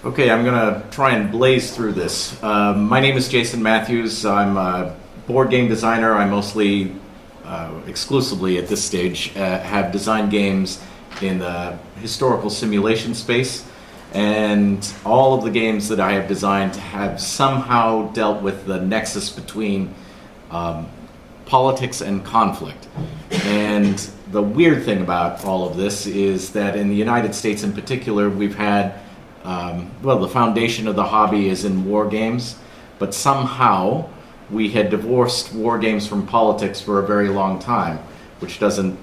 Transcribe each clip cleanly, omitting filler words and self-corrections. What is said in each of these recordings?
Okay, I'm going to try and blaze through this. My name is Jason Matthews. I'm a board game designer. I mostly, exclusively at this stage, have designed games in the historical simulation space. And all of the games that I have designed have somehow dealt with the nexus between politics and conflict. And the weird thing about all of this is that in the United States in particular, we've had the foundation of the hobby is in war games, but somehow we had divorced war games from politics for a very long time, which didn't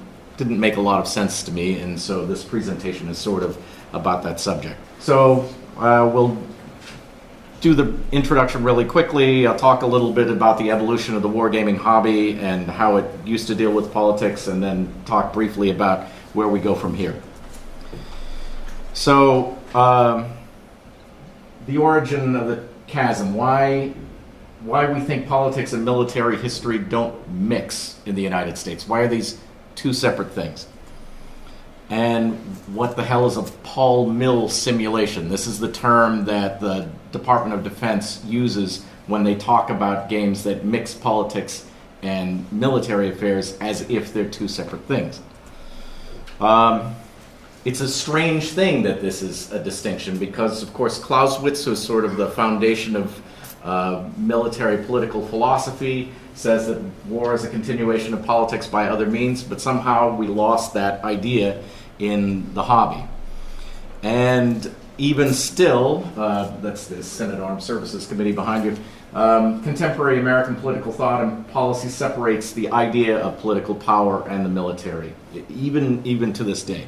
make a lot of sense to me, and so this presentation is sort of about that subject. So we'll do the introduction really quickly. I'll talk a little bit about the evolution of the wargaming hobby and how it used to deal with politics, and then talk briefly about where we go from here. So, the origin of the chasm, why we think politics and military history don't mix in the United States. Why are these two separate things? And what the hell is a Paul Mill simulation? This is the term that the Department of Defense uses when they talk about games that mix politics and military affairs as if they're two separate things. It's a strange thing that this is a distinction because, of course, Clausewitz, who's sort of the foundation of military political philosophy, says that war is a continuation of politics by other means, but somehow we lost that idea in the hobby. And even still, that's the Senate Armed Services Committee behind you, contemporary American political thought and policy separates the idea of political power and the military, even to this day.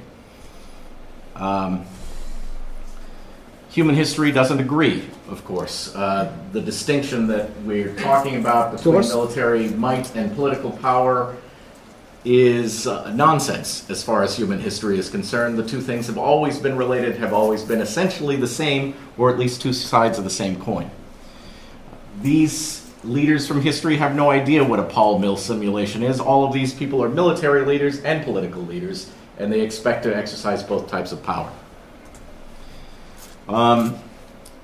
Human history doesn't agree, of course. The distinction that we're talking about between military might and political power is nonsense as far as human history is concerned. The two things have always been related, have always been essentially the same, or at least two sides of the same coin. These leaders from history have no idea what a Paul Mill simulation is. All of these people are military leaders and political leaders, and they expect to exercise both types of power.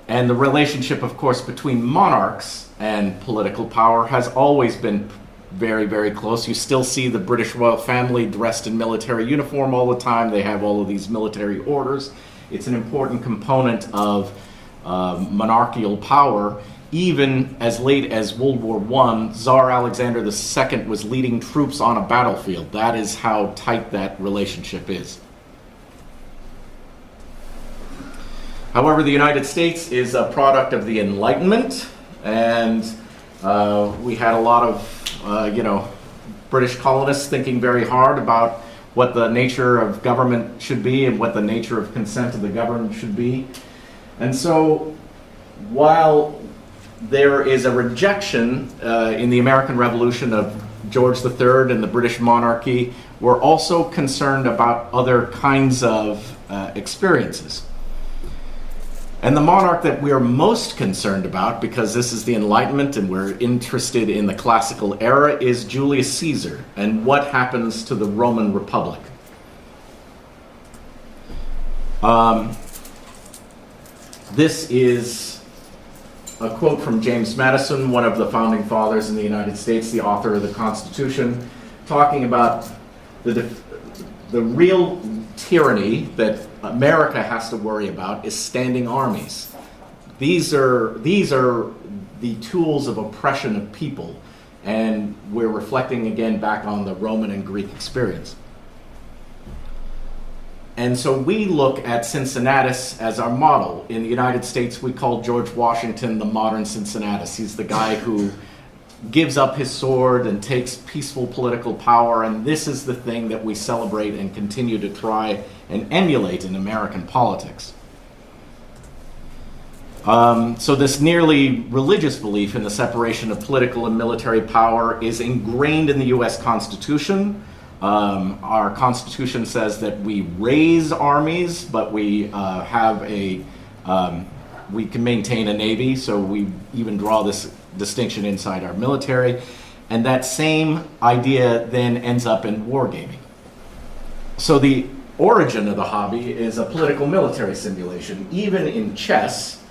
And the relationship, of course, between monarchs and political power has always been very, very close. You still see the British royal family dressed in military uniform all the time. They have all of these military orders. It's an important component of monarchical power. Even as late as World War I, Tsar Alexander II was leading troops on a battlefield. That is how tight that relationship is. However, the United States is a product of the Enlightenment, and we had a lot of, British colonists thinking very hard about what the nature of government should be and what the nature of consent of the government should be. And so, while there is a rejection in the American Revolution of George III and the British monarchy, we're also concerned about other kinds of experiences. And the monarch that we're most concerned about, because this is the Enlightenment and we're interested in the classical era, is Julius Caesar and what happens to the Roman Republic. This is a quote from James Madison, one of the founding fathers in the United States, the author of the Constitution, talking about the real tyranny that America has to worry about is standing armies. These are the tools of oppression of people, and we're reflecting again back on the Roman and Greek experience. And so we look at Cincinnatus as our model. In the United States, we call George Washington the modern Cincinnatus. He's the guy who gives up his sword and takes peaceful political power, and this is the thing that we celebrate and continue to try and emulate in American politics. So this nearly religious belief in the separation of political and military power is ingrained in the U.S. Constitution. Our Constitution says that we raise armies, but we we can maintain a navy, so we even draw this distinction inside our military. And that same idea then ends up in wargaming. So the origin of the hobby is a political military simulation. Even in chess,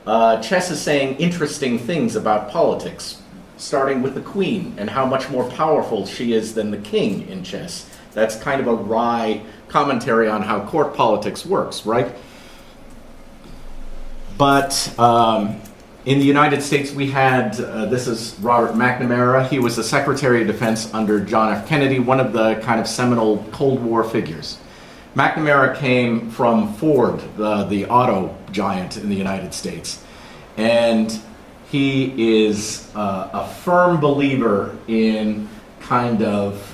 chess is saying interesting things about politics, starting with the queen and how much more powerful she is than the king in chess. That's kind of a wry commentary on how court politics works, right? But in the United States, we had, this is Robert McNamara. He was the Secretary of Defense under John F. Kennedy, one of the kind of seminal Cold War figures. McNamara came from Ford, the auto giant in the United States. And he is a firm believer in kind of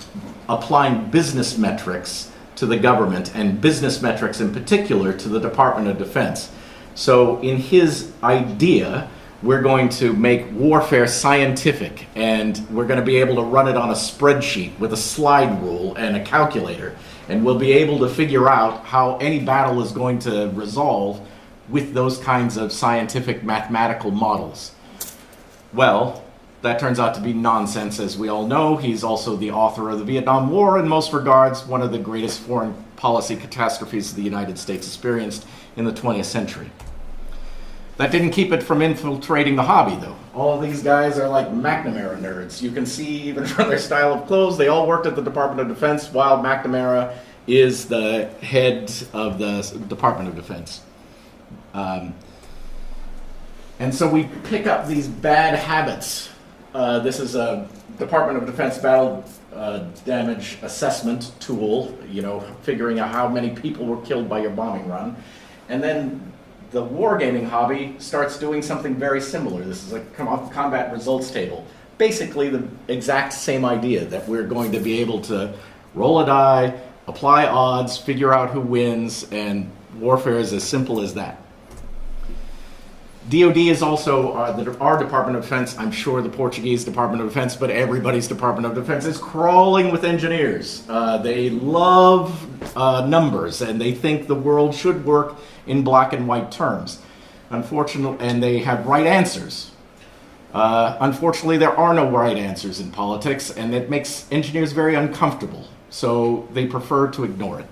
applying business metrics to the government, and business metrics in particular to the Department of Defense. So in his idea, we're going to make warfare scientific, and we're going to be able to run it on a spreadsheet with a slide rule and a calculator, and we'll be able to figure out how any battle is going to resolve with those kinds of scientific mathematical models. Well, that turns out to be nonsense, as we all know. He's also the author of the Vietnam War, in most regards, one of the greatest foreign policy catastrophes the United States experienced in the 20th century. That didn't keep it from infiltrating the hobby, though. All of these guys are like McNamara nerds. You can see even from their style of clothes, they all worked at the Department of Defense, while McNamara is the head of the Department of Defense. And so we pick up these bad habits. This is a Department of Defense battle damage assessment tool, you know, figuring out how many people were killed by your bombing run. And then the wargaming hobby starts doing something very similar. This is a combat results table. Basically the exact same idea, that we're going to be able to roll a die, apply odds, figure out who wins, and warfare is as simple as that. DoD is also our Department of Defense. I'm sure the Portuguese Department of Defense, but everybody's Department of Defense is crawling with engineers. They love numbers, and they think the world should work in black and white terms. Unfortunately, and they have right answers. Unfortunately, there are no right answers in politics, and it makes engineers very uncomfortable. So they prefer to ignore it.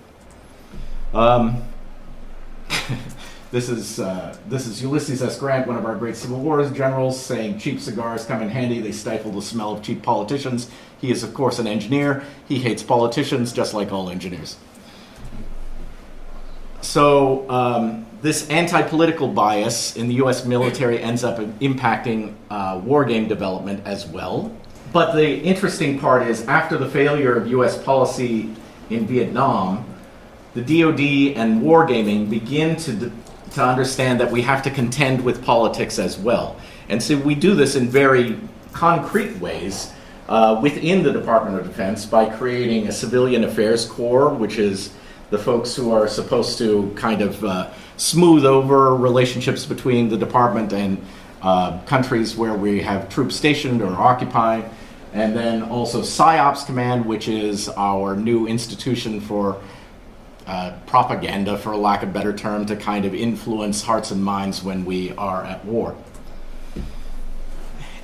This is Ulysses S. Grant, one of our great Civil War generals, saying cheap cigars come in handy. They stifle the smell of cheap politicians. He is, of course, an engineer. He hates politicians, just like all engineers. So this anti-political bias in the U.S. military ends up impacting wargame development as well. But the interesting part is, after the failure of U.S. policy in Vietnam, the DoD and wargaming begin to understand that we have to contend with politics as well. And so we do this in very concrete ways within the Department of Defense by creating a civilian affairs corps, which is the folks who are supposed to kind of smooth over relationships between the department and countries where we have troops stationed or occupying. And then also PSYOPs Command, which is our new institution for propaganda, for lack of a better term, to kind of influence hearts and minds when we are at war.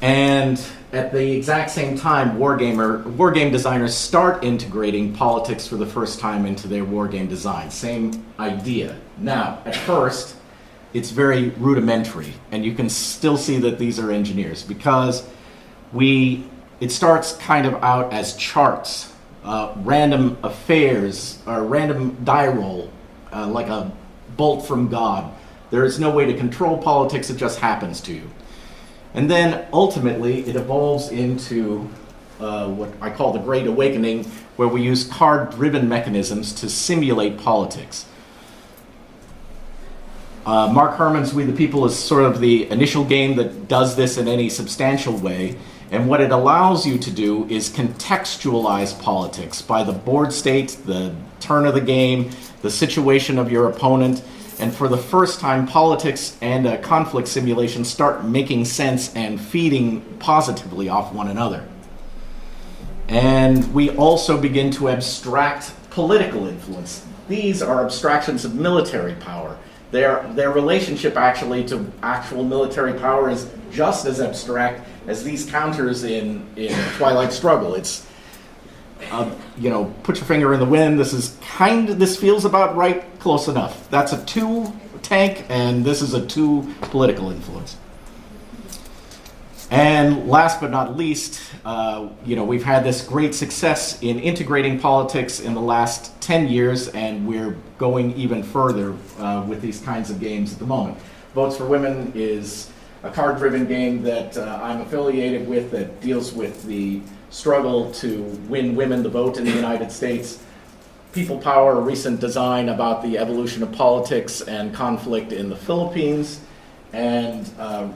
And at the exact same time, wargame designers start integrating politics for the first time into their wargame design. Same idea. Now, at first, it's very rudimentary, and you can still see that these are engineers, because it starts kind of out as charts. Random affairs, or random die roll, like a bolt from God. There is no way to control politics, it just happens to you. And then ultimately it evolves into what I call the Great Awakening, where we use card-driven mechanisms to simulate politics. Mark Herman's We the People is sort of the initial game that does this in any substantial way. And what it allows you to do is contextualize politics by the board state, the turn of the game, the situation of your opponent. And for the first time, politics and a conflict simulation start making sense and feeding positively off one another. And we also begin to abstract political influence. These are abstractions of military power. Their relationship actually to actual military power is just as abstract as these counters in Twilight Struggle. you know, put your finger in the wind. This feels about right, close enough. That's a 2 tank, and this is a 2 political influence. And last but not least, you know, we've had this great success in integrating politics in the last 10 years, and we're going even further with these kinds of games at the moment. Votes for Women is a card-driven game that I'm affiliated with that deals with the struggle to win women the vote in the United States. People Power, a recent design about the evolution of politics and conflict in the Philippines. And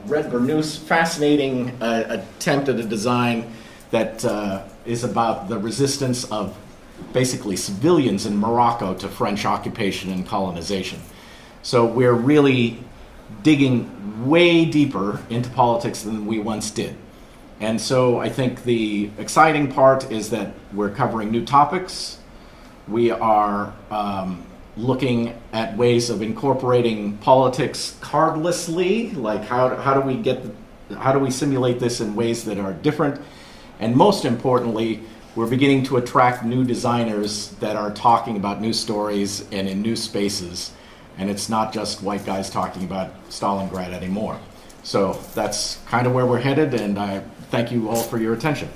Red Burnous, fascinating attempt at a design that is about the resistance of basically civilians in Morocco to French occupation and colonization. So we're really digging way deeper into politics than we once did. And so I think the exciting part is that we're covering new topics. We are looking at ways of incorporating politics cardlessly, like how do we simulate this in ways that are different, and most importantly, we're beginning to attract new designers that are talking about new stories and in new spaces, and it's not just white guys talking about Stalingrad anymore. So that's kind of where we're headed, and I thank you all for your attention.